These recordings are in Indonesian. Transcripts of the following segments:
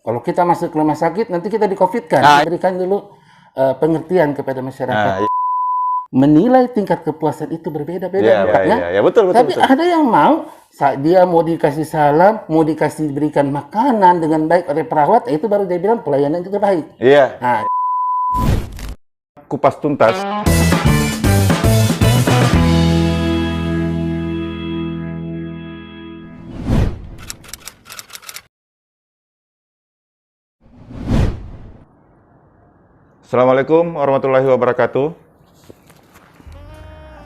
Kalau kita masuk ke rumah sakit, nanti kita di-COVID-kan. Berikan dulu pengertian kepada masyarakat. Menilai tingkat kepuasan itu berbeda-beda. Ya, betul. Tapi ada yang mau, dia mau dikasih salam, mau berikan makanan dengan baik oleh perawat, itu baru dia bilang pelayanan itu baik. Iya. Nah, Kupas tuntas. Assalamualaikum warahmatullahi wabarakatuh.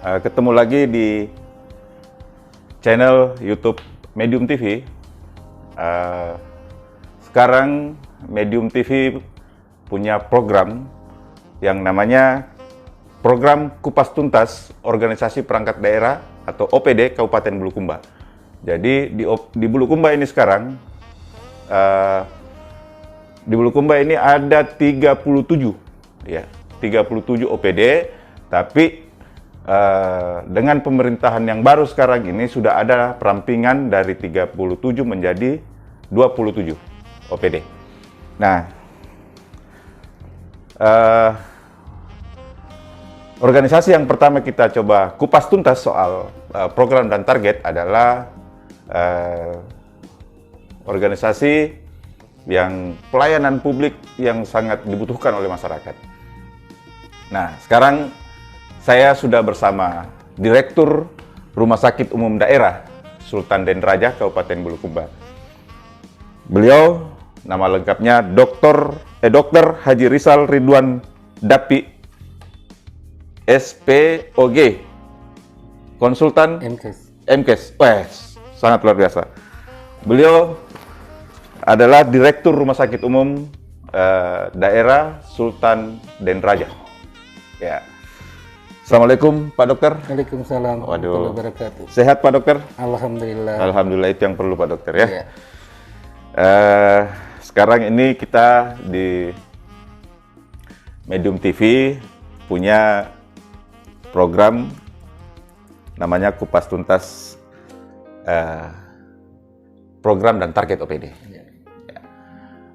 Ketemu lagi di channel YouTube Medium TV. Sekarang Medium TV punya program yang namanya Program Kupas Tuntas Organisasi Perangkat Daerah atau OPD Kabupaten Bulukumba. Jadi di Bulukumba ini sekarang, di Bulukumba ini ada 37 OPD, tapi dengan pemerintahan yang baru sekarang ini sudah ada perampingan dari 37 menjadi 27 OPD. Nah, organisasi yang pertama kita coba kupas tuntas soal program dan target adalah organisasi yang pelayanan publik yang sangat dibutuhkan oleh masyarakat. Nah, sekarang saya sudah bersama Direktur Rumah Sakit Umum Daerah Sultan Den Raja Kabupaten Bulukumba. Beliau nama lengkapnya Dr. Haji Rizal Ridwan Dapi, SPOG, konsultan MKes. Wah, sangat luar biasa. Beliau adalah Direktur Rumah Sakit Umum Daerah Sultan Den Raja. Ya. Assalamualaikum Pak Dokter. Waalaikumsalam warahmatullahi wabarakatuh. Sehat Pak Dokter? Alhamdulillah. Alhamdulillah, itu yang perlu Pak Dokter ya. Iya. Sekarang ini kita di Medium TV punya program namanya Kupas Tuntas Program dan Target OPD. Ya.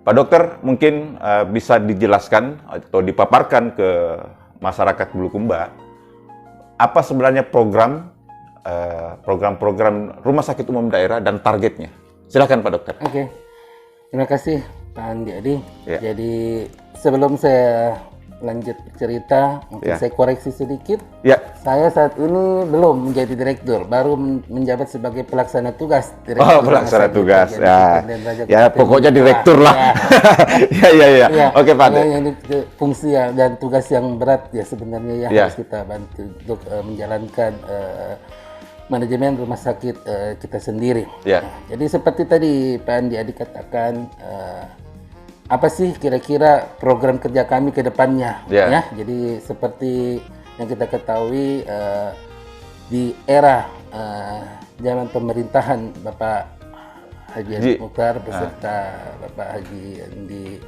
Pak Dokter, mungkin bisa dijelaskan atau dipaparkan ke masyarakat Bulukumba apa sebenarnya program Rumah Sakit Umum Daerah dan targetnya. Silakan Pak Dokter. Oke. Terima kasih Pak Andi. Ya. Jadi sebelum saya lanjut cerita, mungkin saya koreksi sedikit. Ya. Saya saat ini belum menjadi direktur, baru menjabat sebagai pelaksana tugas. Pelaksana tugas. Ya, pokoknya direktur lah. Ya. Oke, Pak. Ini fungsi dan tugas yang berat ya sebenarnya harus kita bantu untuk menjalankan manajemen rumah sakit kita sendiri. Ya. Nah, jadi seperti tadi Pak Andi katakan, apa sih kira-kira program kerja kami ke depannya? Ya, jadi seperti yang kita ketahui di era zaman pemerintahan Bapak Haji Mukhtar beserta Bapak Haji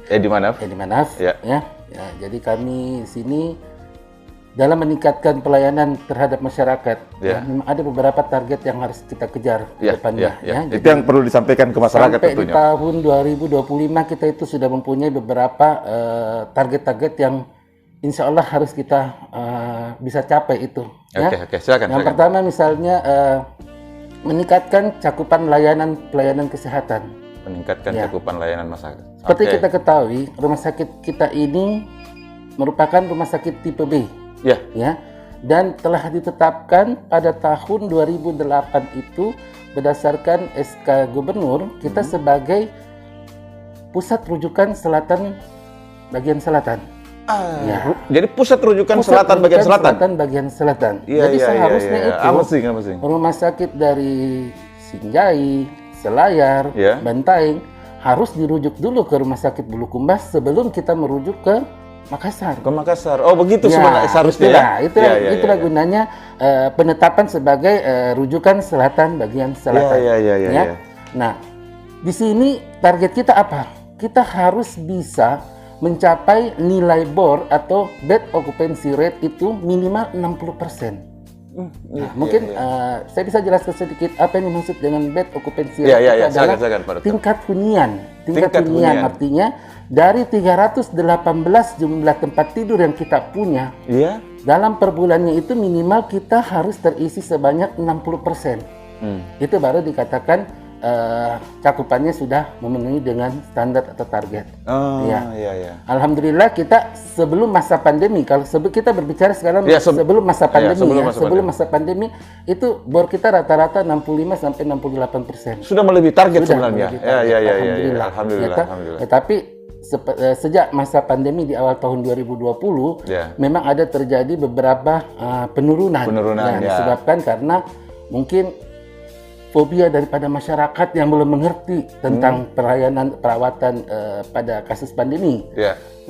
Edi Manaf, ya, jadi kami sini dalam meningkatkan pelayanan terhadap masyarakat, memang ada beberapa target yang harus kita kejar ke depannya. Jadi, itu yang perlu disampaikan ke masyarakat sampai tentunya. Di tahun 2025 kita itu sudah mempunyai beberapa target-target yang insya Allah harus kita bisa capai itu. Silakan. Yang pertama misalnya meningkatkan cakupan pelayanan kesehatan. Meningkatkan cakupan layanan masyarakat. Seperti kita ketahui, rumah sakit kita ini merupakan rumah sakit tipe B. Ya, dan telah ditetapkan pada tahun 2008 itu berdasarkan SK Gubernur kita sebagai pusat rujukan bagian selatan. Jadi pusat rujukan selatan bagian selatan. Jadi seharusnya itu rumah sakit dari Sinjai, Selayar, Bantaeng harus dirujuk dulu ke rumah sakit Bulukumba sebelum kita merujuk ke Makassar. Oh begitu seharusnya. Itulah gunanya penetapan sebagai rujukan bagian selatan. Nah, di sini target kita apa? Kita harus bisa mencapai nilai BOR atau bed occupancy rate itu minimal 60%. Mungkin saya bisa jelaskan sedikit apa yang dimaksud dengan bed occupancy rate. Itu adalah silakan, Pak Dokter. tingkat hunian. Tingkat hunian artinya dari 318 jumlah tempat tidur yang kita punya, dalam per bulannya itu minimal kita harus terisi sebanyak 60%. Itu baru dikatakan cakupannya sudah memenuhi dengan standar atau target. Alhamdulillah kita sebelum masa pandemi, kalau kita berbicara sekarang sebelum masa pandemi, sebelum masa pandemi itu bor kita rata-rata 65 sampai 68%. Sudah melebihi target sebenarnya. Alhamdulillah. Tetapi sejak masa pandemi di awal tahun 2020 memang ada terjadi beberapa penurunan yang disebabkan karena mungkin fobia daripada masyarakat yang belum mengerti tentang perawatan pada kasus pandemi.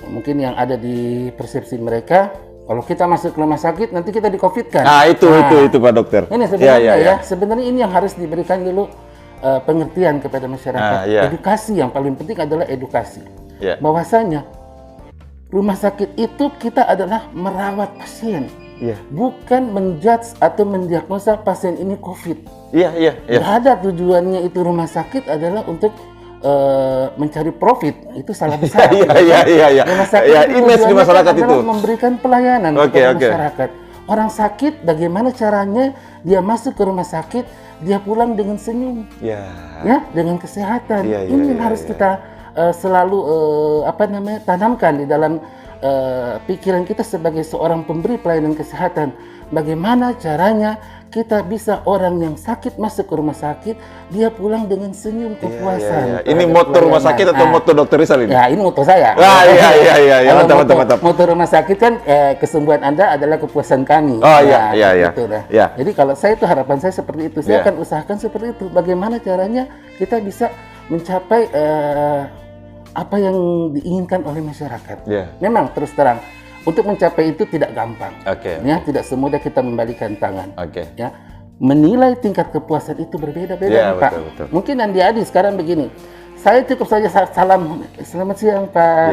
Mungkin yang ada di persepsi mereka, kalau kita masuk ke rumah sakit nanti kita di-COVID-kan. Itu Pak Dokter. Ini sebenarnya sebenarnya ini yang harus diberikan dulu pengertian kepada masyarakat. Edukasi yang paling penting adalah edukasi. Bahwasanya rumah sakit itu kita adalah merawat pasien. Bukan menjudge atau mendiagnosa pasien ini COVID. Tidak ada tujuannya itu rumah sakit adalah untuk mencari profit. Itu salah besar. Rumah sakit image di masyarakat itu memberikan pelayanan kepada masyarakat. Orang sakit, bagaimana caranya dia masuk ke rumah sakit, dia pulang dengan senyum, dengan kesehatan. Ini yang harus kita selalu tanamkan di dalam pikiran kita sebagai seorang pemberi pelayanan kesehatan. Bagaimana caranya kita bisa orang yang sakit masuk ke rumah sakit, dia pulang dengan senyum kepuasan. Ini moto rumah sakit atau moto Dokter Rizal ini? Ini moto saya. Mantap. Moto rumah sakit kan kesembuhan Anda adalah kepuasan kami. Jadi kalau saya itu harapan saya seperti itu. Saya akan usahakan seperti itu. Bagaimana caranya kita bisa mencapai apa yang diinginkan oleh masyarakat. Memang terus terang untuk mencapai itu tidak gampang. Tidak semudah kita membalikan tangan. Menilai tingkat kepuasan itu berbeda-beda, Pak. Betul. Mungkin Andi Adi sekarang begini. Saya cukup saja salam, selamat siang Pak.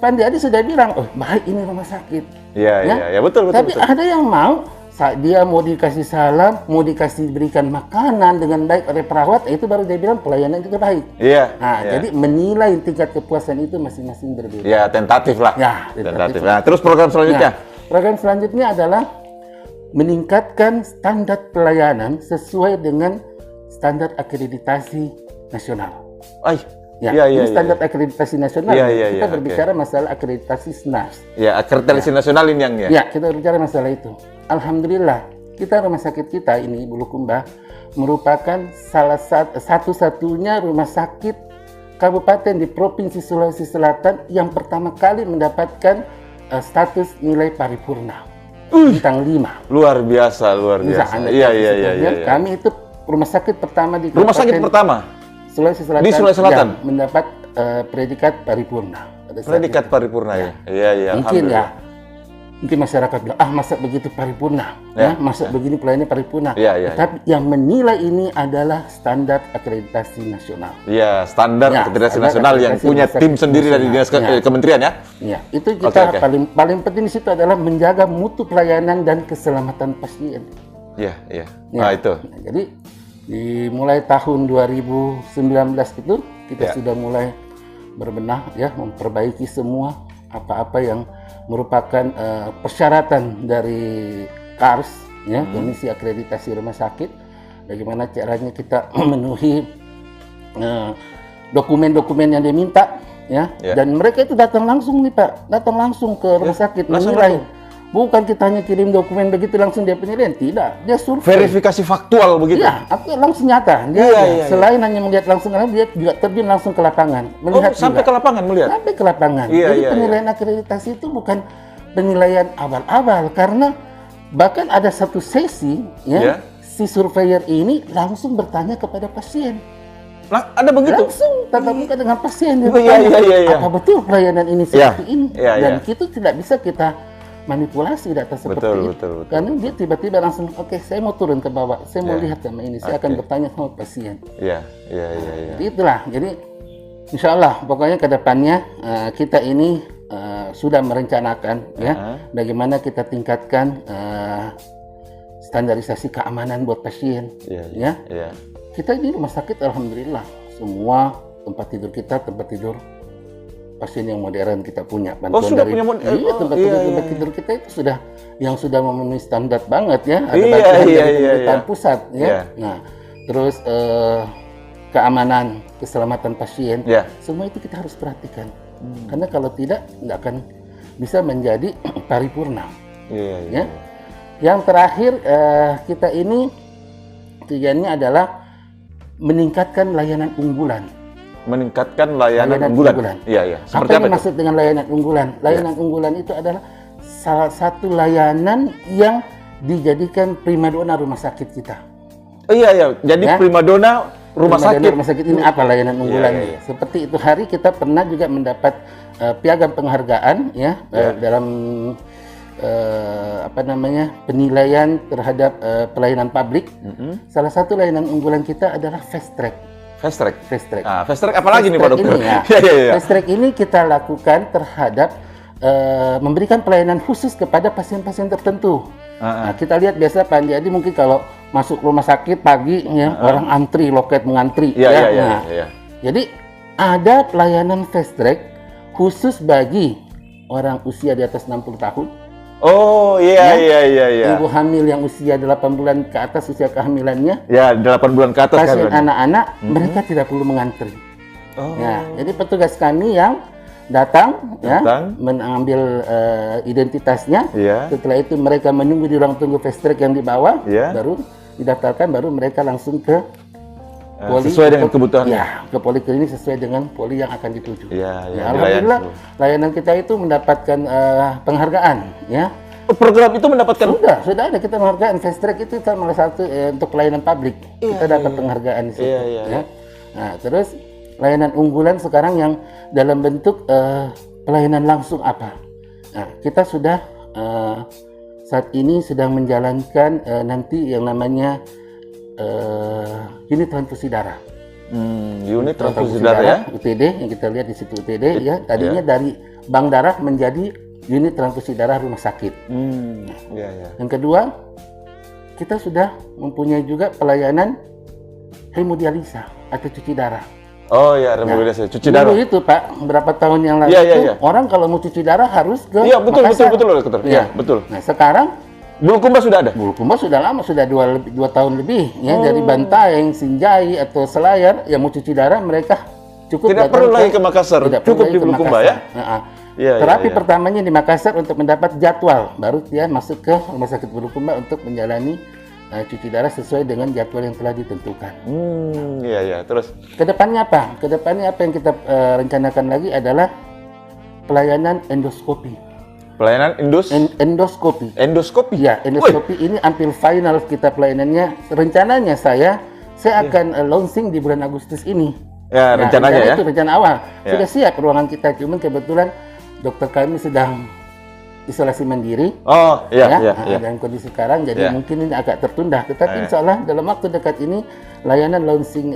Pak Andi Adi sudah bilang, oh baik ini rumah sakit. Betul. Tapi ada yang mau dia mau dikasih salam, mau berikan makanan dengan baik oleh perawat, itu baru dia bilang pelayanan itu baik. Jadi menilai tingkat kepuasan itu masing-masing berbeda. Tentatif lah. Tentatif. Nah, terus program selanjutnya? Program selanjutnya adalah meningkatkan standar pelayanan sesuai dengan standar akreditasi nasional. Ini standar akreditasi nasional. Kita berbicara masalah akreditasi SNARS. Akreditasi nasional ini yang kita berbicara masalah itu. Alhamdulillah, rumah sakit kita ini Bulukumba merupakan salah satu-satunya rumah sakit kabupaten di Provinsi Sulawesi Selatan yang pertama kali mendapatkan status nilai paripurna bintang 5. Luar biasa. Kami itu rumah sakit pertama di rumah sakit pertama Sulawesi Selatan, di Sulawesi Selatan mendapat predikat paripurna. Predikat paripurna Mungkin masyarakat bilang, masa begitu paripurna, masa begini pelayanan paripurna. Tapi yang menilai ini adalah standar akreditasi nasional. Standar akreditasi nasional yang punya tim sendiri dari dinas kementerian itu kita paling penting di situ adalah menjaga mutu pelayanan dan keselamatan pasien. Itu. Jadi dimulai tahun 2019 itu kita sudah mulai berbenah memperbaiki semua apa-apa yang merupakan persyaratan dari KARS Komisi Akreditasi Rumah Sakit. Bagaimana caranya kita memenuhi dokumen-dokumen yang diminta dan mereka itu datang langsung nih Pak, datang langsung ke rumah sakit menilai. Bukan kita hanya kirim dokumen begitu langsung dia penilaian, tidak. Dia survei. Verifikasi faktual begitu. Langsung nyata. Selain hanya melihat langsung, dia juga terjun langsung ke lapangan. Melihat sampai ke lapangan melihat. Sampai ke lapangan. Jadi penilaian akreditasi itu bukan penilaian abal-abal, karena bahkan ada satu sesi si surveyor ini langsung bertanya kepada pasien. Ada begitu? Langsung tatap muka dengan pasien. Apa betul pelayanan ini seperti ini? Dan itu tidak bisa kita manipulasi data seperti itu. Karena dia tiba-tiba langsung, oke, saya mau turun ke bawah, saya mau lihat sama ini, saya akan bertanya sama pasien. Jadi itulah. Jadi insya Allah pokoknya ke depannya kita ini sudah merencanakan bagaimana kita tingkatkan standarisasi keamanan buat pasien. Iya. Kita ini rumah sakit alhamdulillah semua tempat tidur kita tempat tidur pasien yang modern kita punya. Bantuan sudah punya tempat tidur kita itu sudah memenuhi standar banget ya. Ada bantuan dari pemerintahan pusat ya. Nah, terus keamanan, keselamatan pasien, semua itu kita harus perhatikan. Karena kalau tidak, nggak akan bisa menjadi paripurna. Ya. Yang terakhir kita ini tujuannya adalah meningkatkan layanan unggulan. Meningkatkan layanan unggulan. Iya. Seperti apa yang maksud dengan layanan unggulan? Layanan unggulan itu adalah salah satu layanan yang dijadikan primadona rumah sakit kita. Iya. Jadi primadona rumah sakit ini apa layanan unggulannya? Seperti itu hari kita pernah juga mendapat piagam penghargaan ya dalam penilaian terhadap pelayanan publik. Salah satu layanan unggulan kita adalah fast track. Fast track. Fast track apa lagi nih Pak Dokter? Fast track ini kita lakukan terhadap memberikan pelayanan khusus kepada pasien-pasien tertentu. Nah, kita lihat biasa Pak Andi mungkin kalau masuk rumah sakit pagi ya orang antri, loket mengantri. Jadi ada pelayanan fast track khusus bagi orang usia di atas 60 tahun. Oh iya. Ibu hamil yang usia 8 bulan ke atas usia kehamilannya. Ya 8 bulan ke atas. Pasien anak-anak mereka tidak perlu mengantri. Ya, jadi petugas kami yang datang. Mengambil identitasnya. Setelah itu mereka menunggu di ruang tunggu fast track yang di bawah, baru didaftarkan, baru mereka langsung ke poli sesuai dengan kebutuhan. Ke poliklinik sesuai dengan poli yang akan dituju. Alhamdulillah layanan kita itu mendapatkan penghargaan. Program itu mendapatkan sudah ada kita penghargaan fast track itu salah satu untuk pelayanan publik. Kita dapat penghargaan di situ. Nah, terus layanan unggulan sekarang yang dalam bentuk pelayanan langsung apa? Nah, kita sudah saat ini sedang menjalankan nanti yang namanya unit transfusi darah. Unit transfusi darah UTD yang kita lihat di situ UTD tadinya dari bank darah menjadi unit transfusi darah rumah sakit. Yang kedua, kita sudah mempunyai juga pelayanan hemodialisa atau cuci darah. Oh ya, hemodialisa, cuci darah. Dulu itu Pak, berapa tahun yang lalu itu orang kalau mau cuci darah harus ke Makassar. Betul dokter. Betul. Nah, sekarang Bulukumba sudah ada? Bulukumba sudah lama, sudah 2 tahun lebih dari Bantaeng, Sinjai atau Selayar yang mau cuci darah mereka cukup tidak perlu lagi ke Makassar, cukup di Bulukumba ya? Terapi pertamanya di Makassar untuk mendapat jadwal, baru dia masuk ke Rumah Sakit Bulukumba untuk menjalani cuci darah sesuai dengan jadwal yang telah ditentukan. Terus? Kedepannya apa? Kedepannya apa yang kita rencanakan lagi adalah pelayanan endoskopi. Pelayanan endoskopi. Endoskopi? Ya, endoskopi ini hampir final kita pelayanannya. Rencananya saya akan launching di bulan Agustus ini. Rencananya itu rencana awal. Sudah siap ruangan kita, cuman kebetulan dokter kami sedang isolasi mandiri. Dan kondisi sekarang jadi mungkin ini agak tertunda. Tetapi insya Allah dalam waktu dekat ini layanan launching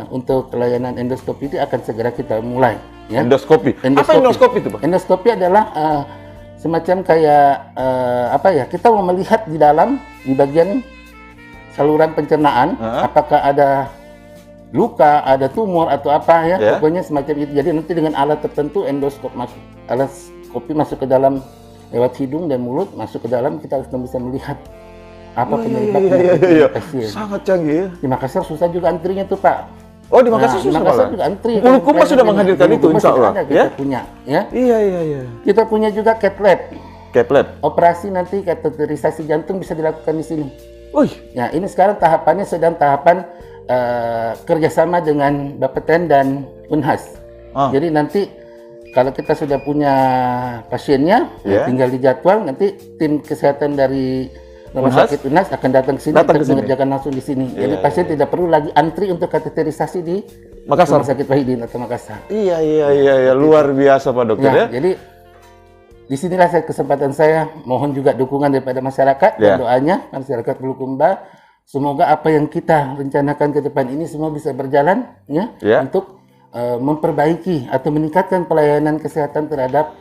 untuk layanan endoskopi itu akan segera kita mulai. Endoskopi. Apa endoskopi itu Pak? Endoskopi adalah semacam kayak kita mau melihat di dalam di bagian saluran pencernaan apakah ada luka, ada tumor atau apa pokoknya semacam itu. Jadi nanti dengan alat tertentu alat skopi masuk ke dalam lewat hidung dan mulut masuk ke dalam, kita akan bisa melihat apa penyebabnya pasien. Sangat canggih. Di Makassar susah juga antrinya tuh Pak. Di Makassar susah. Di Makassar juga antri. Bulukumba sudah menghadirkan itu, insya Allah. Kita punya, Kita punya juga cath lab. Operasi nanti kateterisasi jantung bisa dilakukan di sini. Ini sekarang tahapannya sedang tahapan kerjasama dengan Bapeten dan Unhas. Jadi nanti kalau kita sudah punya pasiennya, tinggal dijadwal, nanti tim kesehatan dari Rumah Sakit Unhas akan datang ke sini untuk mengerjakan langsung di sini. Jadi pasien tidak perlu lagi antri untuk kateterisasi di Makassar. Rumah Sakit Wahidin atau Makassar. Iya, luar biasa Pak Dokter ya. Jadi disinilah kesempatan saya mohon juga dukungan daripada masyarakat dan doanya masyarakat Bulukumba. Semoga apa yang kita rencanakan ke depan ini semua bisa berjalan untuk memperbaiki atau meningkatkan pelayanan kesehatan terhadap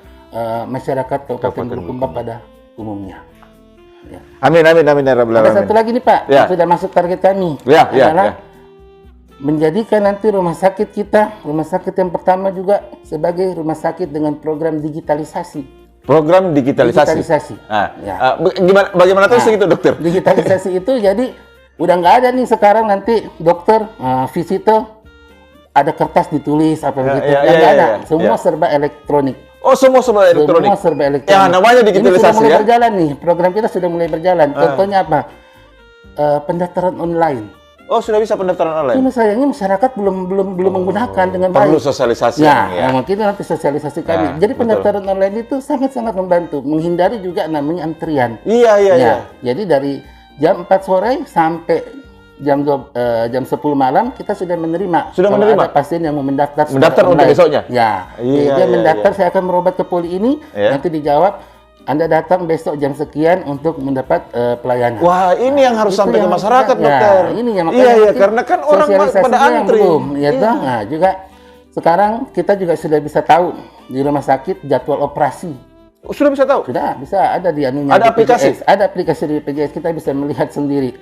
masyarakat Kabupaten Bulukumba pada umumnya. Ya. Amin ya Rabbal Ada alamin. satu lagi nih Pak, yang sudah masuk target kami. Adalah menjadikan nanti rumah sakit kita, rumah sakit yang pertama juga sebagai rumah sakit dengan program digitalisasi. Program digitalisasi. Bagaimana terus itu dokter? Digitalisasi itu jadi udah nggak ada nih sekarang nanti dokter visitor ada kertas ditulis apa begitu. Nggak ada. Semua serba elektronik. Oh, semua serba elektronik. Semua serba elektronik. Ya, namanya digitalisasi. Ini sudah mulai berjalan nih. Program kita sudah mulai berjalan. Contohnya apa? Pendaftaran online. Oh, sudah bisa pendaftaran online. Cuma sayangnya masyarakat belum menggunakan dengan baik. Perlu sosialisasi. Mungkin nanti sosialisasi kami. Jadi pendaftaran online itu sangat-sangat membantu, menghindari juga namanya antrian. Iya. Jadi dari jam 4 sore sampai jam 10 malam kita sudah menerima. Ada pasien yang mau mendaftar untuk besoknya. Dia mendaftar, saya akan merobat ke poli ini, nanti dijawab. Anda datang besok jam sekian untuk mendapat pelayanan. Wah, ini yang harus sampai ke masyarakat, dokter. Ini yang karena kan orang pada antri. Nah, juga sekarang kita juga sudah bisa tahu di rumah sakit jadwal operasi. Sudah bisa tahu? Sudah, bisa ada di anunya. Ada aplikasi? PJS. Ada aplikasi di PJS, kita bisa melihat sendiri.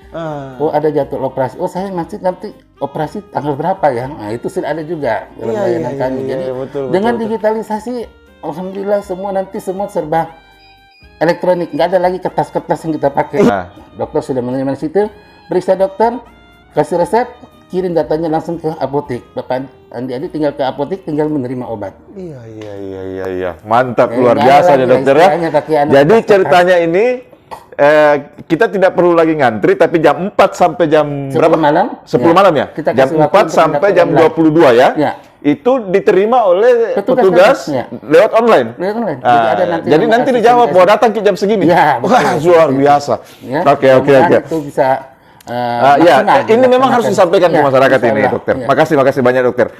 Oh, ada jadwal operasi. Oh, saya masih nanti operasi tanggal berapa ya? Nah, itu sudah ada juga dalam layanan kami. Jadi dengan digitalisasi, alhamdulillah semua serba elektronik, nggak ada lagi kertas-kertas yang kita pakai. Dokter sudah menerima di situ, periksa dokter, kasih resep, kirim datanya langsung ke apotek. Bapak Andi tinggal ke apotek, tinggal menerima obat. Iya. Mantap, luar biasa ya dokter ya. Jadi ceritanya ini kita tidak perlu lagi ngantri, tapi jam 4 sampai jam 10 berapa? malam. Jam 10 malam ya? Jam 4 sampai jam 22 ya? Itu diterima oleh petugas lewat online. Jadi nanti dijawab bahwa datang ke jam segini. Wah, luar biasa. Oke. Itu bisa ini memang harus disampaikan ke masyarakat ini, dokter. Makasih banyak, dokter.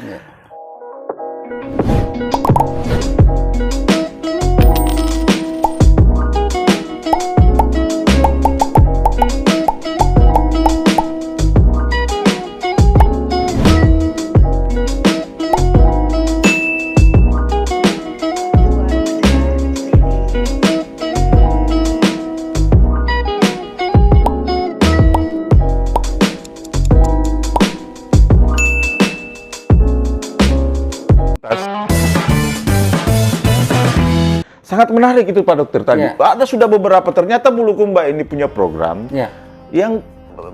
Sangat menarik itu Pak Dokter tadi. Ada sudah beberapa, ternyata Bulukumba ini punya program yang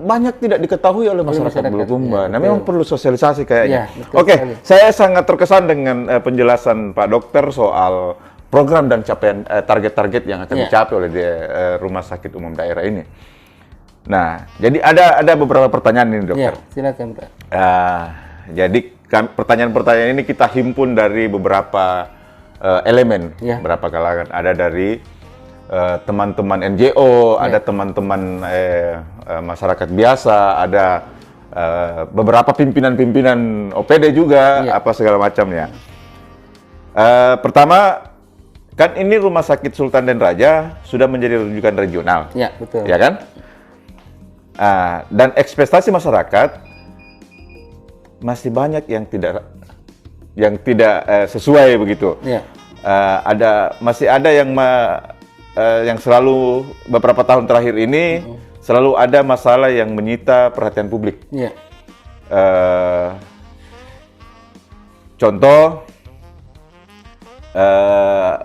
banyak tidak diketahui oleh masyarakat Bulukumba. Nah, memang perlu sosialisasi kayaknya. Oke, saya sangat terkesan dengan penjelasan Pak Dokter soal program dan capaian target-target yang akan dicapai oleh Rumah Sakit Umum Daerah ini. Nah, jadi ada beberapa pertanyaan ini, Dokter. Silakan Pak. Jadi pertanyaan-pertanyaan ini kita himpun dari beberapa elemen, berapa kalangan. Ada dari teman-teman NGO, ada teman-teman masyarakat biasa, ada beberapa pimpinan-pimpinan OPD juga, apa segala macamnya. Pertama, kan ini Rumah Sakit Sultan dan Raja sudah menjadi rujukan regional, betul. Ya kan? Dan ekspektasi masyarakat masih banyak yang tidak sesuai begitu. Masih ada yang selalu beberapa tahun terakhir ini selalu ada masalah yang menyita perhatian publik. Contoh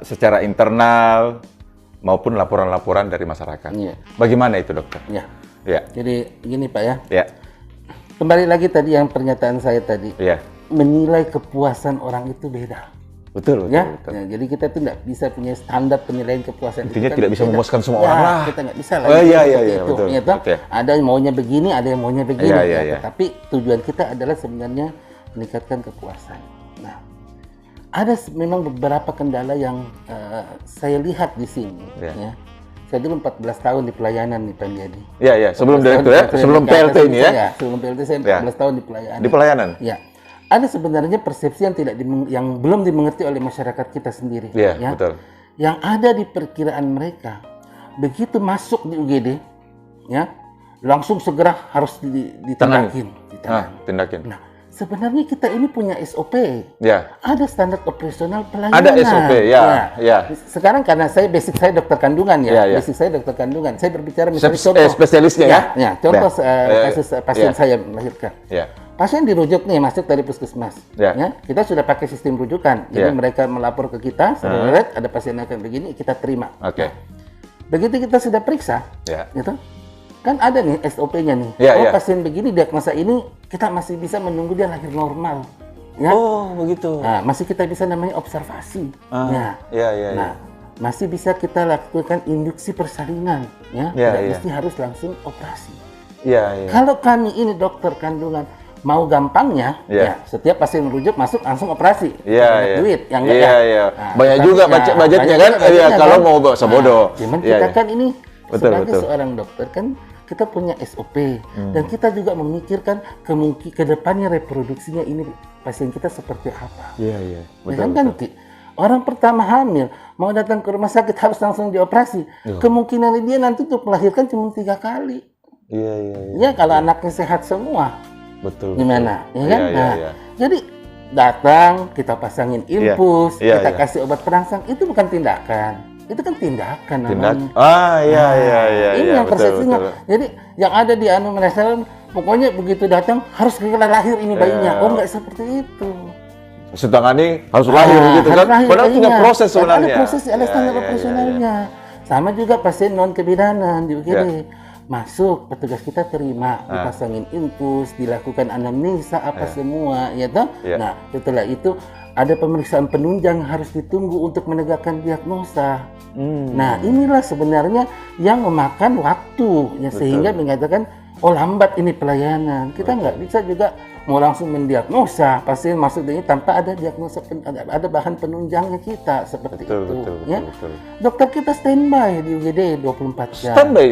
secara internal maupun laporan-laporan dari masyarakat. Bagaimana itu, dokter? Jadi gini Pak ya. Kembali lagi tadi yang pernyataan saya tadi. Menilai kepuasan orang itu beda. Betul. Jadi kita tuh nggak bisa punya standar penilaian kepuasan. Intinya tidak bisa memuaskan semua orang lah. Kita nggak bisa lah. Betul. Ada yang maunya begini, ada yang maunya begini. Tapi tujuan kita adalah sebenarnya meningkatkan kepuasan. Nah, ada memang beberapa kendala yang saya lihat di sini. Saya dulu 14 tahun di pelayanan nih Pak Andi. Sebelum direktur sebelum PLT ini ya. Sebelum PLT saya 14 tahun di pelayanan. Di pelayanan. Ada sebenarnya persepsi yang belum dimengerti oleh masyarakat kita sendiri. Betul. Yang ada di perkiraan mereka, begitu masuk di UGD, langsung segera harus ditindakin. Tindakin. Nah, sebenarnya kita ini punya SOP. Ya. Ada standar operasional pelayanan. Ada SOP, ya. Sekarang karena basic saya dokter kandungan ya. Ya. Basic saya dokter kandungan. Saya berbicara misalnya contoh. Spesialisnya ya? Ya, contoh kasus pasien saya melahirkan. Ya. Pasien dirujuk nih, masuk dari puskesmas. Ya. Ya, kita sudah pakai sistem rujukan. Jadi mereka melapor ke kita, ada pasien yang kayak begini, kita terima. Oke. Begitu kita sudah periksa, gitu, kan ada nih SOP-nya nih. Pasien begini, diagnosa ini, kita masih bisa menunggu dia lahir normal. Ya? Oh, begitu. Nah, masih kita bisa namanya observasi. Nah, masih bisa kita lakukan induksi persalinan. Ya, tidak mesti harus langsung operasi. Kalau kami ini dokter kandungan, mau gampangnya, setiap pasien merujuk masuk langsung operasi. Duit, yang enggak Nah, banyak juga budgetnya kan, kalau mau sebodoh. Cuman kita kan ini sebagai seorang dokter kan kita punya SOP dan kita juga memikirkan kemungkinan ke depannya reproduksinya ini pasien kita seperti apa. Betul. Orang pertama hamil mau datang ke rumah sakit harus langsung dioperasi. Kemungkinan dia nanti untuk melahirkan cuma 3 kali. Ya kalau anaknya sehat semua. Betul. Gimana? Ya kan? Jadi datang, kita pasangin infus, kita kasih obat perangsang, itu bukan tindakan. Itu kan tindakan namanya. Ini yang persepsinya. Jadi yang ada di nasional, pokoknya begitu datang harus segera lahir ini bayinya. Oh, enggak seperti itu. Setangani harus lahir gitu kan? Padahal punya proses sebenarnya. Ada proses, ada standar operasionalnya. Sama juga pasien non kebidanan di UGD. Masuk, petugas kita terima, dipasangin infus, dilakukan anamnesa apa semua, ya toh. Nah, setelah itu ada pemeriksaan penunjang harus ditunggu untuk menegakkan diagnosa. Nah, inilah sebenarnya yang memakan waktu, ya sehingga mengatakan, oh lambat ini pelayanan. Kita nggak bisa juga mau langsung mendiagnosa pasien masuk ini tanpa ada diagnosa, ada bahan penunjangnya kita seperti itu. Betul. Dokter kita standby di UGD 24 jam. Standby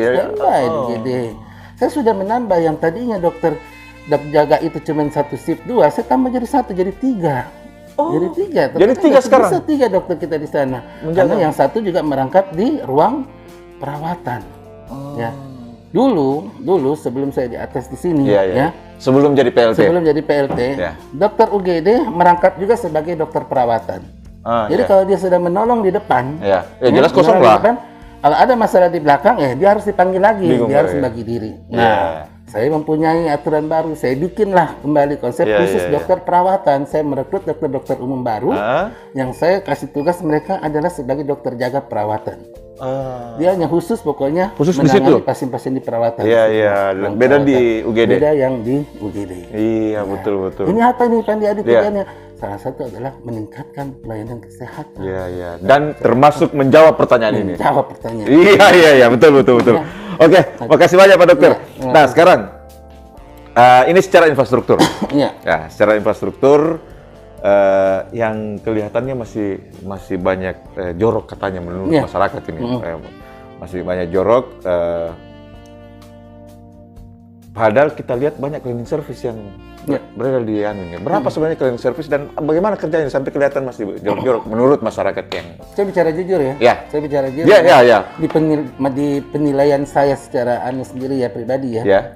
di UGD. Saya sudah menambah yang tadinya dokter jaga itu cuma 1 shift 2, saya tambah jadi 1, jadi 3. Jadi 3. Jadi 3 sekarang. Bisa 3 dokter kita di sana. Karena yang satu juga merangkap di ruang perawatan. Ya. Dulu sebelum saya di atas di sini, ya. Sebelum jadi PLT. Dokter UGD merangkap juga sebagai dokter perawatan. Jadi kalau dia sudah menolong di depan, jelas kosong lah. Kalau ada masalah di belakang, dia harus dipanggil lagi, dia harus membagi diri. Nah, saya mempunyai aturan baru, saya bikinlah kembali konsep khusus dokter perawatan. Saya merekrut dokter-dokter umum baru, yang saya kasih tugas mereka adalah sebagai dokter jaga perawatan. Dia hanya khusus menangani pasien-pasien di perawatan. Beda di UGD. Beda yang di UGD. Iya, betul. Ini apa nih Pandi Adi tujuannya? Salah satu adalah meningkatkan pelayanan kesehatan. Dan termasuk menjawab pertanyaan ini. Menjawab pertanyaan. Iya, betul. Oke, makasih banyak Pak Dokter. Nah, sekarang ini secara infrastruktur. Secara infrastruktur yang kelihatannya masih banyak jorok katanya menurut masyarakat ini. Masih banyak jorok. Padahal kita lihat banyak cleaning service yang berada di Berapa sebenarnya cleaning service dan bagaimana kerjanya sampai kelihatan masih jorok-jorok menurut masyarakat yang... Saya bicara jujur ya. Saya bicara jujur. Di penilaian saya secara sendiri ya pribadi ya.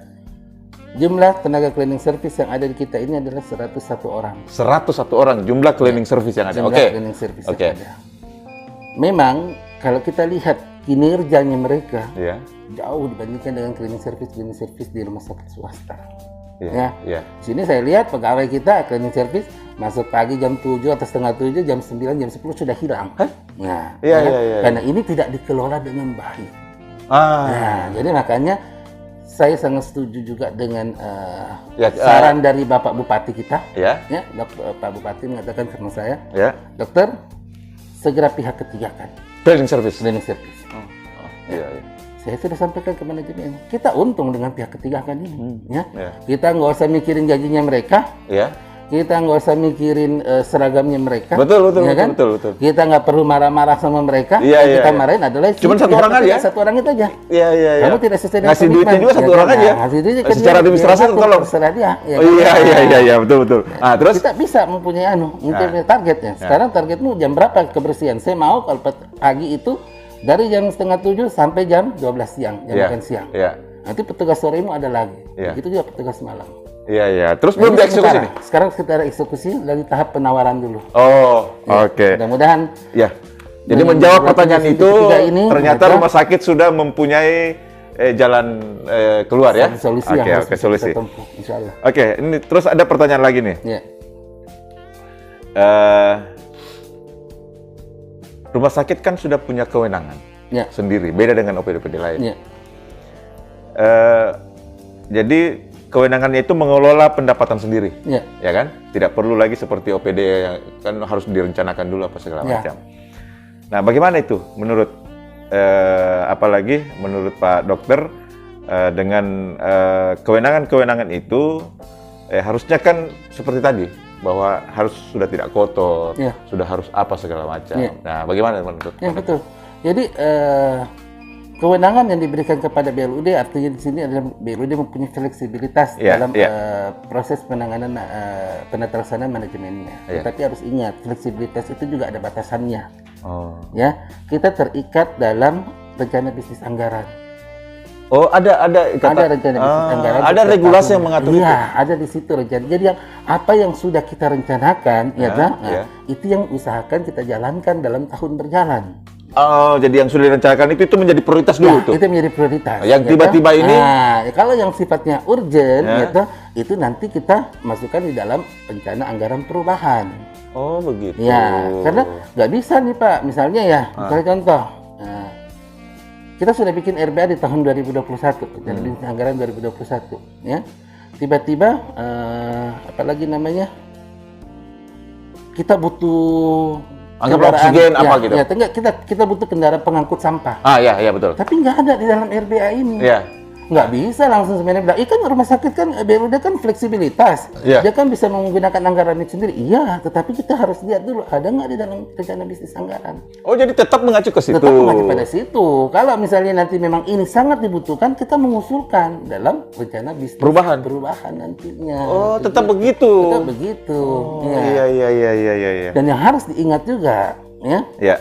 Jumlah tenaga cleaning service yang ada di kita ini adalah 101 orang. 101 orang jumlah cleaning service yang ada. Cleaning service yang ada. Memang kalau kita lihat kinerjanya mereka jauh dibandingkan dengan cleaning service di rumah sakit swasta. Di sini saya lihat pegawai kita cleaning service masuk pagi jam 7 atau setengah 7, jam 9, jam 10 sudah hilang. Karena ini tidak dikelola dengan baik. Jadi makanya saya sangat setuju juga dengan saran dari Bapak Bupati kita. Pak Bupati mengatakan sama saya, dokter, segera pihak ketiga kan. Cleaning service. Saya sudah sampaikan ke manajemen. Kita untung dengan pihak ketiga kan ini. Kita nggak usah mikirin gajinya mereka. Kita nggak usah mikirin seragamnya mereka. Betul. Kita nggak perlu marah-marah sama mereka. Kita marahin adalah cuma satu orang aja. Satu orang itu aja. Kamu tidak sesuai dengan ngasih duitnya juga satu orang aja. Secara administrasi tolong. Terserah dia. Iya, betul. Terus kita bisa mempunyai targetnya. Sekarang targetmu jam berapa kebersihan? Saya mau kalau pagi itu dari jam setengah 7 sampai jam 12 siang, jam makan siang. Nanti petugas soremu ada lagi. Begitu juga petugas malam. Iya. Terus Nah, belum ini dieksekusi nih? Sekarang kita eksekusi lagi tahap penawaran dulu. Oh, Ya, oke. Mudah-mudahan. Ya. Jadi menjawab pertanyaan itu, ini, ternyata rumah sakit sudah mempunyai jalan keluar ya? Solusi Oke, yang harus solusi. kita tempuh, insya Allah. Oke, ini terus ada pertanyaan lagi nih. Ya. Rumah sakit kan sudah punya kewenangan sendiri, beda dengan OPD-OPD lain. Ya. Jadi kewenangannya itu mengelola pendapatan sendiri, ya kan? Tidak perlu lagi seperti OPD yang kan harus direncanakan dulu apa segala macam. Nah, bagaimana itu menurut apalagi menurut Pak Dokter dengan kewenangan-kewenangan itu harusnya kan seperti tadi bahwa harus sudah tidak kotor, sudah harus apa segala macam. Nah, bagaimana menurut? Ya betul. Jadi kewenangan yang diberikan kepada BLUD artinya di sini adalah BLUD mempunyai fleksibilitas dalam proses penanganan penata laksanaan manajemennya. Tetapi harus ingat fleksibilitas itu juga ada batasannya. Ya, kita terikat dalam rencana bisnis anggaran. Oh, ada rencana bisnis anggaran. Ada regulasi yang mengatur itu. Iya, ada di situ rencana. Jadi apa yang sudah kita rencanakan, itu yang usahakan kita jalankan dalam tahun berjalan. Oh, jadi yang sudah direncanakan itu menjadi prioritas dulu tuh. Itu menjadi prioritas. Yang tiba-tiba ini. Kalau yang sifatnya urgent, itu nanti kita masukkan di dalam rencana anggaran perubahan. Oh, begitu. Ya, karena nggak bisa nih Pak. Misalnya misalnya contoh. Kita sudah bikin RBA di tahun 2021, dan anggaran 2021, ya. Tiba-tiba, apalagi namanya, kita butuh anggap oksigen apa gitu. Ya, kita butuh kendaraan pengangkut sampah. Iya betul. Tapi nggak ada di dalam RBA ini. Iya. Nggak bisa langsung sebenarnya bilang, kan rumah sakit kan BLUD kan fleksibilitas. Dia kan bisa menggunakan anggaran itu sendiri. Iya, tetapi kita harus lihat dulu ada nggak di dalam rencana bisnis anggaran. Oh, jadi tetap mengacu ke situ. Tetap mengacu pada situ. Kalau misalnya nanti memang ini sangat dibutuhkan, kita mengusulkan dalam rencana bisnis perubahan nantinya. Oh, tetap begitu. Tetap begitu. Oh, iya. Dan yang harus diingat juga, ya.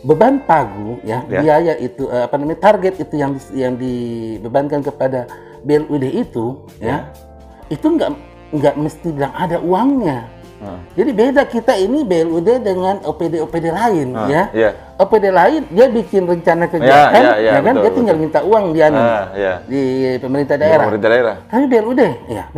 Beban pagu, biaya itu target itu yang dibebankan kepada BLUD itu, itu nggak mesti bilang ada uangnya. Jadi beda kita ini BLUD dengan OPD lain, OPD lain dia bikin rencana kegiatan, kan dia tinggal minta uang di pemerintah daerah. Tapi BLUD,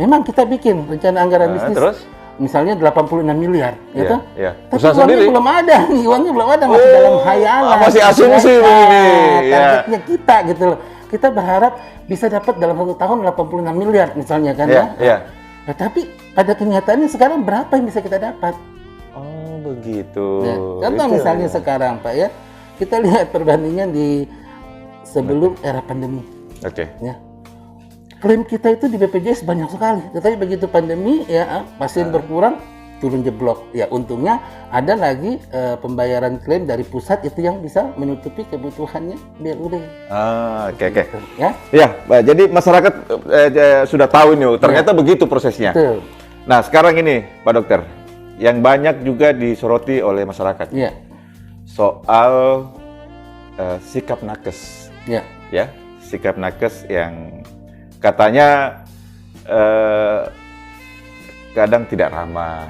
memang kita bikin rencana anggaran bisnis. Terus? Misalnya 86 miliar, gitu. Tapi usaha uangnya sendiri belum ada, uangnya belum ada, masih dalam hayalan. Masih asumsi begini. Targetnya kita gitu loh. Kita berharap bisa dapat dalam 1 tahun 86 miliar misalnya kan Nah, tapi pada kenyataannya sekarang berapa yang bisa kita dapat? Oh, begitu. Contoh misalnya sekarang Pak kita lihat perbandingan di sebelum era pandemi. Klaim kita itu di BPJS banyak sekali, tetapi begitu pandemi pasien berkurang, turun jeblok. Ya untungnya ada lagi pembayaran klaim dari pusat itu yang bisa menutupi kebutuhannya BLUD. Oke. Ya, jadi masyarakat sudah tahu ini, ternyata begitu prosesnya. Betul. Nah, sekarang ini Pak Dokter, yang banyak juga disoroti oleh masyarakat soal sikap nakes. Sikap nakes yang katanya kadang tidak ramah,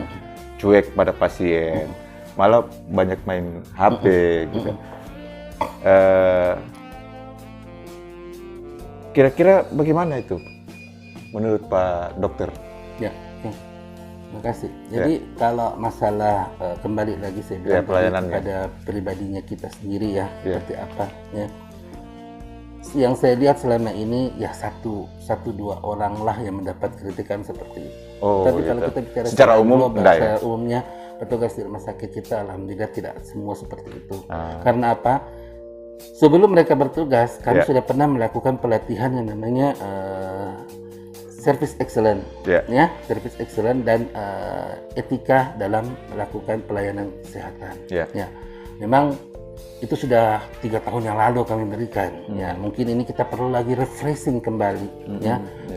cuek pada pasien, malah banyak main HP gitu. Kira-kira bagaimana itu menurut Pak Dokter? Terima kasih. Jadi kalau masalah kembali lagi saya bilang pada pribadinya kita sendiri seperti apa yang saya lihat selama ini satu dua orang lah yang mendapat kritikan seperti itu. Tapi kalau kita bicara secara umum, secara umumnya petugas di rumah sakit kita alhamdulillah tidak semua seperti itu. Karena apa? Sebelum mereka bertugas, kami sudah pernah melakukan pelatihan yang namanya service excellence, service excellence dan etika dalam melakukan pelayanan kesehatan. Memang itu sudah 3 tahun yang lalu kami berikan. Mungkin ini kita perlu lagi refreshing kembali,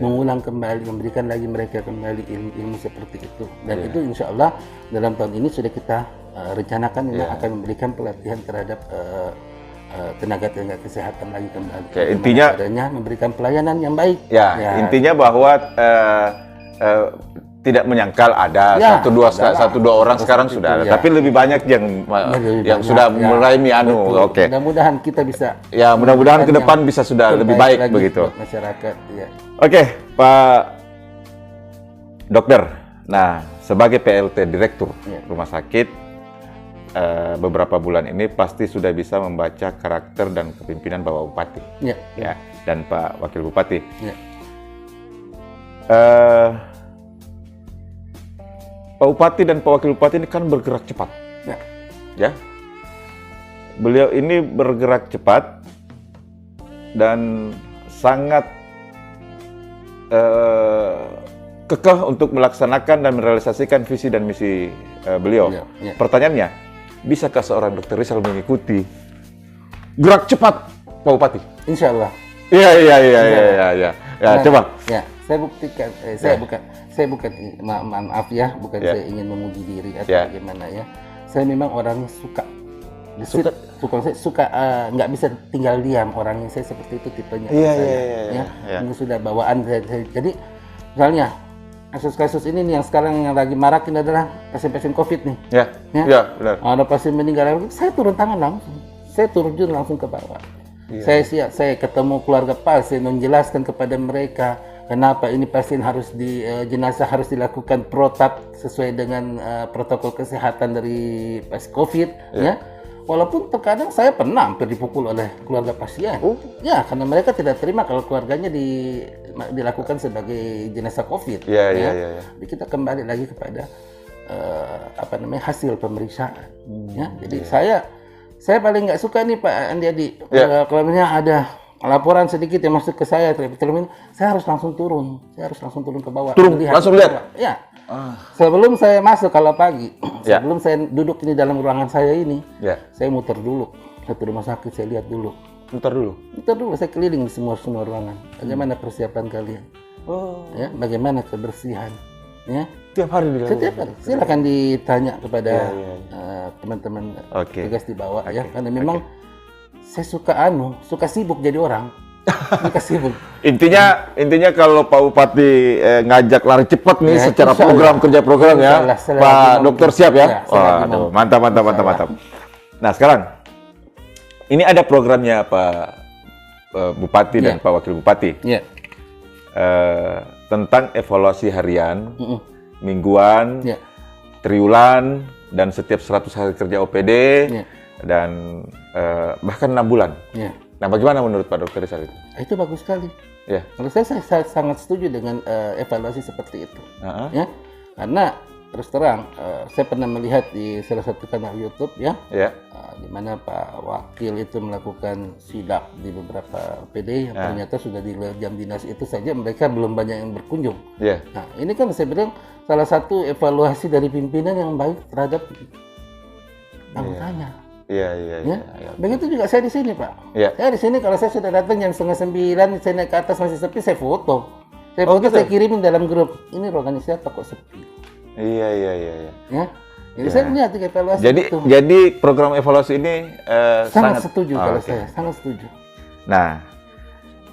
mengulang kembali, memberikan lagi mereka kembali ilmu seperti itu. Dan itu insya Allah dalam tahun ini sudah kita rencanakan akan memberikan pelatihan terhadap tenaga kesehatan lagi kembali. Oke, intinya adanya memberikan pelayanan yang baik. Ya, intinya bahwa tidak menyangkal ada satu dua orang sekarang sudah ada, tapi lebih banyak yang sudah mulai mianu. Oke. Mudah-mudahan kita bisa. Ya, mudah-mudahan ke depan bisa sudah lebih baik begitu. Masyarakat. Ya. Oke, Pak Dokter. Nah, sebagai PLT Direktur Rumah Sakit, beberapa bulan ini pasti sudah bisa membaca karakter dan kepemimpinan Bapak Bupati, ya, dan Pak Wakil Bupati. Ya. Pak Bupati dan Pak Wakil Bupati ini kan bergerak cepat, ya. Beliau ini bergerak cepat dan sangat kekeh untuk melaksanakan dan merealisasikan visi dan misi beliau. Pertanyaannya, bisakah seorang Dr. Rizal mengikuti gerak cepat Pak Bupati? Insya Allah. Iya. Ya, coba. Ya, saya buktikan. Saya bukan maaf ya, bukan saya ingin memuji diri atau bagaimana ya. Saya memang orangnya suka nggak bisa tinggal diam, orangnya saya seperti itu tipenya. Iya. Ini sudah bawaan saya. Jadi misalnya kasus-kasus ini nih yang sekarang yang lagi marak ini adalah pasien-pasien COVID nih. Iya, benar. Ada pasien meninggal, saya turun tangan langsung. Saya terjun langsung ke bawah. Saya ketemu keluarga pasien menjelaskan kepada mereka kenapa ini pasien harus jenazah harus dilakukan protap sesuai dengan protokol kesehatan dari pasien COVID. Ya. Walaupun terkadang saya pernah hampir dipukul oleh keluarga pasien. Ya, karena mereka tidak terima kalau keluarganya dilakukan sebagai jenazah COVID. Jadi kita kembali lagi kepada hasil pemeriksaan. Ya, jadi saya paling nggak suka nih Pak Andi. Kalau misalnya ada laporan sedikit yang masuk ke saya, saya harus langsung turun. Saya harus langsung turun ke bawah. Langsung lihat? Ya. Sebelum saya masuk kalau pagi, sebelum saya duduk ini dalam ruangan saya ini, saya muter dulu. Satu rumah sakit saya lihat dulu. Muter dulu, saya keliling di semua ruangan. Bagaimana persiapan kalian? Ya, bagaimana kebersihan? Ya. Setiap hari dilakukan. Setiap hari. Silakan ditanya kepada teman-teman tugas di bawah ya, karena memang saya suka sibuk jadi orang. Suka sibuk. Intinya kalau Pak Bupati ngajak lari cepat nih secara kerja program ya. Pak Dokter siap ya? Waduh, mantap. Nah, sekarang ini ada programnya Pak Bupati dan Pak Wakil Bupati. Tentang evaluasi harian, mingguan, triwulan, dan setiap 100 hari kerja OPD, dan bahkan 6 bulan. Nah, bagaimana menurut Pak Dokter Rizal itu? Itu bagus sekali. Menurut saya sangat setuju dengan evaluasi seperti itu. Ya, karena terus terang, saya pernah melihat di salah satu kanal YouTube di mana Pak Wakil itu melakukan sidak di beberapa OPD yang ternyata sudah di jam dinas itu saja mereka belum banyak yang berkunjung. Nah, ini kan saya bilang salah satu evaluasi dari pimpinan yang baik terhadap anggotanya. Begitu juga saya di sini, Pak. Saya di sini kalau saya sudah datang jam 8:30, saya naik ke atas masih sepi, saya foto. Saya kirimin dalam grup. Ini ruangan siapa kok sepi? Jadi saya punya evaluasi. Jadi program evaluasi ini sangat setuju kalau saya, sangat setuju. Nah,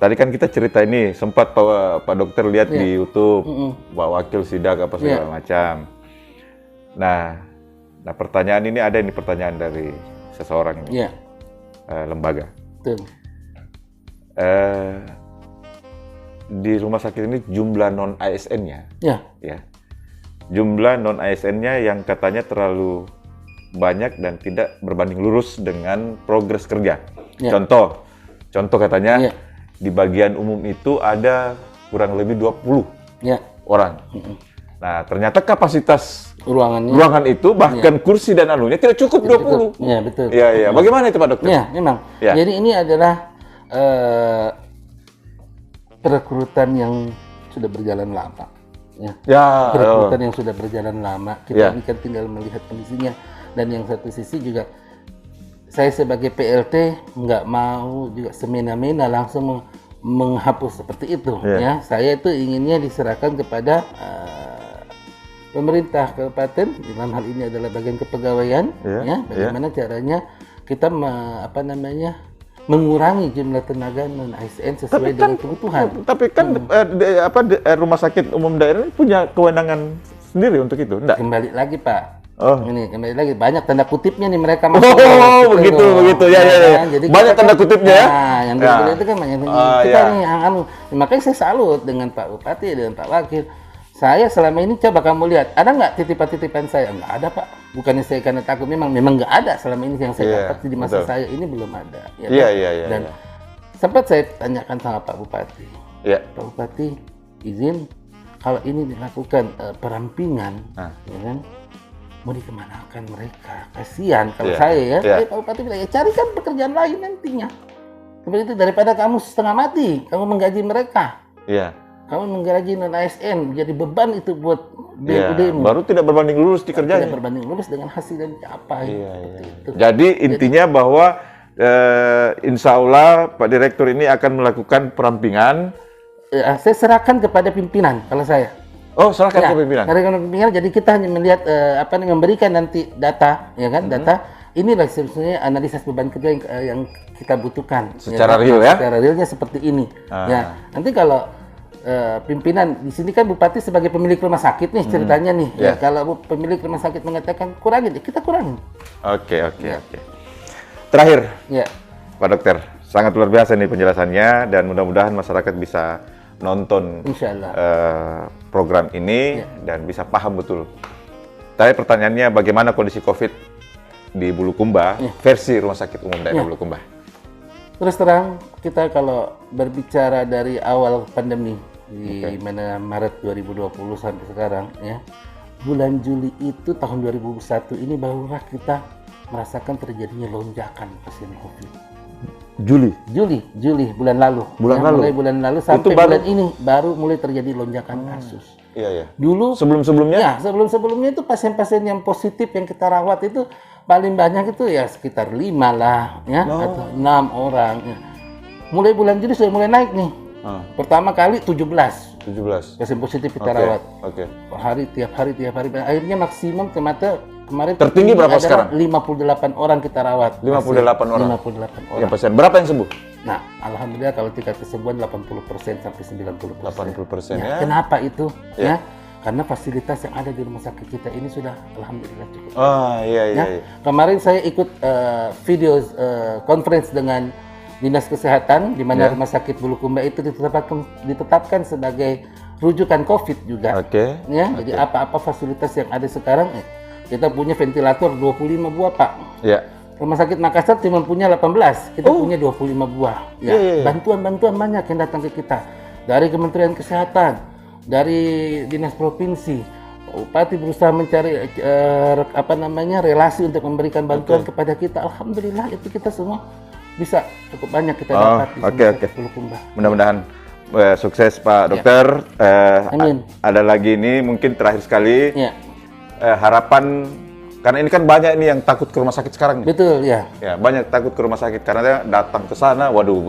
tadi kan kita cerita ini sempat Pak Dokter lihat di YouTube, Pak Wakil sidak apa segala macam. Nah, pertanyaan ini pertanyaan dari seseorang lembaga. Betul. Di rumah sakit ini jumlah non ASN-nya, jumlah non ASN-nya yang katanya terlalu banyak dan tidak berbanding lurus dengan progres kerja. Contoh katanya di bagian umum itu ada kurang lebih 20 orang. Nah, ternyata kapasitas ruangan itu bahkan kursi dan anunya tidak cukup 20. Betul. Bagaimana itu Pak Dokter? Memang. Jadi ini adalah perekrutan yang sudah berjalan lama. Perekrutan yang sudah berjalan lama. Kita ini kan tinggal melihat kondisinya. Dan yang satu sisi juga saya sebagai PLT nggak mau juga semena-mena langsung menghapus seperti itu. Saya itu inginnya diserahkan kepada pemerintah kabupaten, dalam hal ini adalah bagian kepegawaian, bagaimana caranya kita mengurangi jumlah tenaga non ASN sesuai dengan kebutuhan. Tapi kan rumah sakit umum daerah ini punya kewenangan sendiri untuk itu, enggak? Kembali lagi Pak. Oh. Ini kembali lagi banyak tanda kutipnya nih mereka. Begitu ya. Jadi banyak tanda kutipnya ya. Nah, yang dulu itu kan banyak kita nih makanya saya salut dengan Pak Bupati dengan Pak Wakil. Saya selama ini coba kamu lihat, ada nggak titipan-titipan saya? Nggak ada Pak. Bukannya saya karena takut, memang nggak ada selama ini yang saya dapat di masa saya ini belum ada. Iya. Dan sempat saya tanyakan sama Pak Bupati. Iya. Pak Bupati izin kalau ini dilakukan perampingan, ya kan? Mau dikemanakan mereka? Kasihan kalau saya ya. Pak Bupati bilang ya carikan pekerjaan lain nantinya. Seperti itu daripada kamu setengah mati, kamu menggaji mereka. Iya. Kamu menggaji non ASN, jadi beban itu buat BUD-mu. Baru tidak berbanding lurus dikerjain. Tidak berbanding lurus dengan hasil yang dicapai. Jadi intinya bahwa insya Allah Pak Direktur ini akan melakukan perampingan. Saya serahkan kepada pimpinan kalau saya. Oh, serahkan ke pimpinan. Serahkan ke pimpinan. Jadi kita hanya melihat memberikan nanti data, ya kan? Data. Inilah sebenarnya analisis beban kerja yang kita butuhkan. Secara real ya? Secara realnya seperti ini. Ya, nanti kalau pimpinan di sini kan Bupati sebagai pemilik rumah sakit nih ceritanya nih. Ya, kalau pemilik rumah sakit mengatakan kurangin, kita kurangin. Oke. Terakhir, Pak Dokter, sangat luar biasa nih penjelasannya dan mudah-mudahan masyarakat bisa nonton program ini dan bisa paham betul. Tapi pertanyaannya bagaimana kondisi COVID di Bulukumba versi Rumah Sakit Umum Daerah Bulukumba? Terus terang kita kalau berbicara dari awal pandemi di mana Maret 2020 sampai sekarang ya, bulan Juli itu tahun 2001 ini barulah kita merasakan terjadinya lonjakan pasien COVID. Juli bulan lalu. Mulai bulan lalu sampai bulan ini baru mulai terjadi lonjakan kasus. Iya. Dulu sebelum-sebelumnya? Ya, sebelum-sebelumnya itu pasien-pasien yang positif yang kita rawat itu paling banyak itu ya sekitar 5 lah ya, atau 6 orang. Ya. Mulai bulan Juli sudah mulai naik nih. Pertama kali 17 pasien positif kita rawat. Tiap hari. Akhirnya maksimum kemarin tertinggi berapa sekarang? 58 orang kita rawat. 58 orang. Ya, pasien. Berapa yang sembuh? Nah, alhamdulillah kalau tingkat kesembuhan 80% sampai 90%. 80% ya. Kenapa itu? Ya. Karena fasilitas yang ada di rumah sakit kita ini sudah alhamdulillah cukup. Iya. Kemarin saya ikut video conference dengan Dinas Kesehatan di mana Rumah Sakit Bulukumba itu ditetapkan sebagai rujukan COVID juga. Jadi apa-apa fasilitas yang ada sekarang kita punya ventilator 25 buah, Pak. Rumah Sakit Makassar cuma punya 18, kita punya 25 buah. Bantuan-bantuan banyak yang datang ke kita dari Kementerian Kesehatan, dari Dinas Provinsi. Bupati berusaha mencari relasi untuk memberikan bantuan kepada kita. Alhamdulillah itu kita semua bisa cukup banyak kita dapat di Bulukumba. Mudah-mudahan sukses Pak Dokter. Amin. Ada lagi ini mungkin terakhir sekali harapan, karena ini kan banyak ini yang takut ke rumah sakit sekarang nih. Betul ya. Ya, banyak takut ke rumah sakit karena datang ke sana, waduh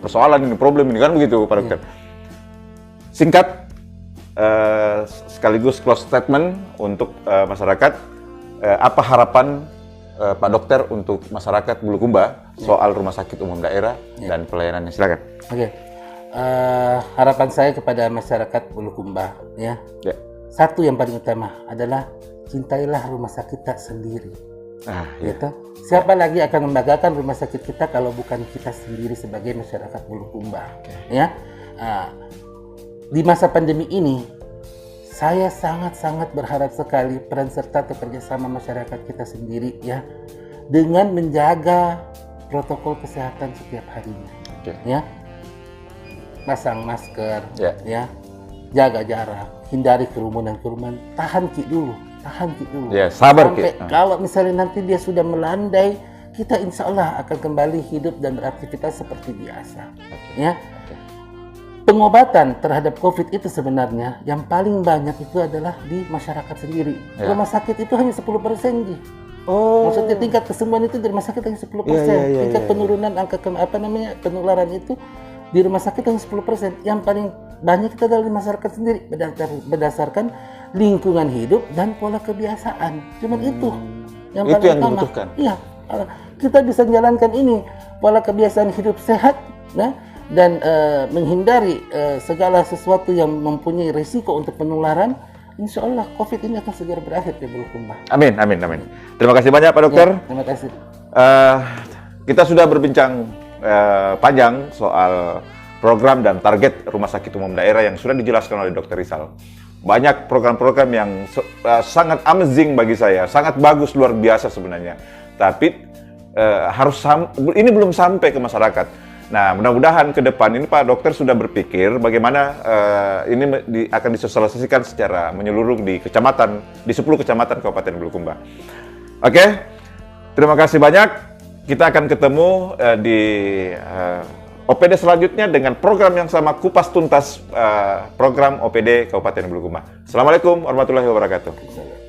persoalan ini, problem ini kan begitu Pak Dokter. Singkat sekaligus close statement untuk masyarakat, apa harapan Pak Dokter untuk masyarakat Bulukumba soal rumah sakit umum daerah dan pelayanannya? Silakan. Harapan saya kepada masyarakat Bulukumba satu yang paling utama adalah cintailah rumah sakit kita sendiri. Siapa lagi akan membanggakan rumah sakit kita kalau bukan kita sendiri sebagai masyarakat Bulukumba? Di masa pandemi ini saya sangat-sangat berharap sekali peran serta atau kerjasama masyarakat kita sendiri dengan menjaga protokol kesehatan setiap harinya. Pasang masker, jaga jarak, hindari kerumunan, tahan dulu. Sabar sampai kalau misalnya nanti dia sudah melandai, kita insya Allah akan kembali hidup dan beraktivitas seperti biasa. Pengobatan terhadap COVID itu sebenarnya yang paling banyak itu adalah di masyarakat sendiri. Rumah sakit itu hanya 10%. Maksudnya tingkat kesembuhan itu di rumah sakit hanya 10%. Tingkat penurunan angka penularan itu di rumah sakit hanya 10%. Yang paling banyak itu adalah di masyarakat sendiri berdasarkan lingkungan hidup dan pola kebiasaan. Cuman itu yang paling utama. Dibutuhkan. Iya. kita bisa menjalankan ini pola kebiasaan hidup sehat, nah, dan menghindari segala sesuatu yang mempunyai risiko untuk penularan, insya Allah COVID ini akan segera berakhir di Bulukumba. Amin, amin, amin. Terima kasih banyak Pak Dokter. Ya, terima kasih. Kita sudah berbincang panjang soal program dan target Rumah Sakit Umum Daerah yang sudah dijelaskan oleh Dr. Rizal. Banyak program-program yang sangat amazing bagi saya, sangat bagus, luar biasa sebenarnya. Tapi ini belum sampai ke masyarakat. Nah, mudah-mudahan ke depan ini Pak Dokter sudah berpikir bagaimana ini akan disosialisasikan secara menyeluruh di 10 kecamatan Kabupaten Bulukumba. Oke, terima kasih banyak. Kita akan ketemu di OPD selanjutnya dengan program yang sama, kupas tuntas program OPD Kabupaten Bulukumba. Assalamualaikum warahmatullahi wabarakatuh.